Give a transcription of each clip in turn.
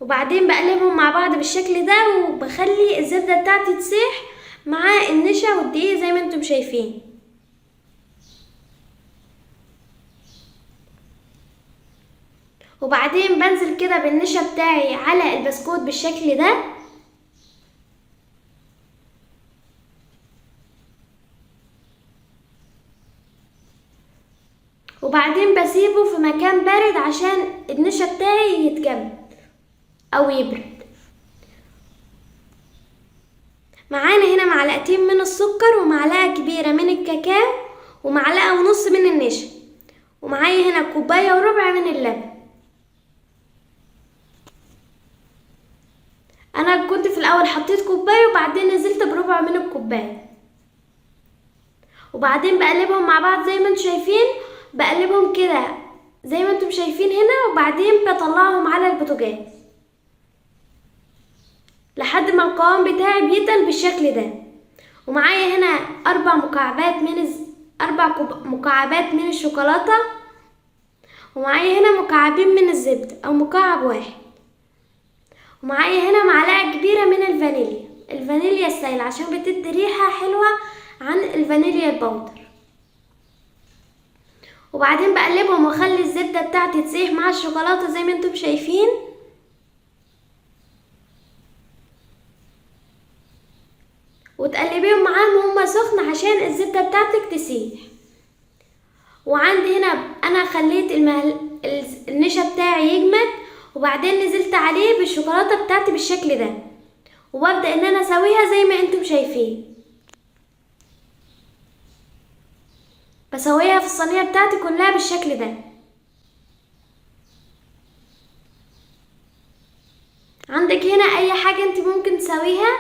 وبعدين بقلبهم مع بعض بالشكل ده، وبخلي الزبدة بتاعتي تسيح مع النشا والدقيق زي ما انتم شايفين. وبعدين بنزل كده بالنشا بتاعي على البسكوت بالشكل ده، وبعدين بسيبه في مكان بارد عشان النشا بتاعي يتجمد او يبرد. معانا هنا معلقتين من السكر ومعلقة كبيرة من الكاكاو ومعلقة ونص من النشا، ومعايا هنا كوباية وربع من اللبن. انا كنت في الاول حطيت كوباية وبعدين نزلت بربع من الكوباية، وبعدين بقلبهم مع بعض زي ما انتم شايفين. بقلبهم كده زي ما انتم شايفين هنا، وبعدين بطلعهم على البوتاجاز لحد ما القوام بتاعي بيتقل بالشكل ده. ومعايا هنا 4 مكعبات من الشوكولاتة، ومعايا هنا مكعبين من الزبدة او مكعب واحد، ومعايا هنا معلقة كبيرة من الفانيليا السائلة عشان بتدي ريحة حلوة عن الفانيليا البودر. وبعدين بقلبهم واخلي الزبدة بتاعتي تسيح مع الشوكولاتة زي ما انتم شايفين. وتقلبيهم معاهم وهما سخن عشان الزبدة بتاعتك تسيح. وعندي هنا انا خليت النشا بتاعي يجمد، وبعدين نزلت عليه بالشوكولاتة بتاعتي بالشكل ده، وببدأ ان انا اسويها زي ما انتم شايفين. بسويها في الصينية بتاعتي كلها بالشكل ده. عندك هنا اي حاجة انت ممكن تسويها،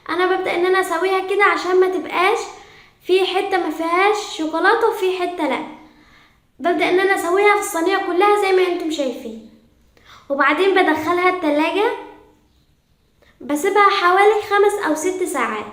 انا ببدأ ان انا اسويها كده عشان ما تبقاش في حتة ما فيهاش شوكولاتة وفي حتة لا. ببدأ ان انا اسويها في الصينية كلها زي ما انتم شايفين، وبعدين بدخلها التلاجة، بسيبها حوالي 5 أو 6 ساعات.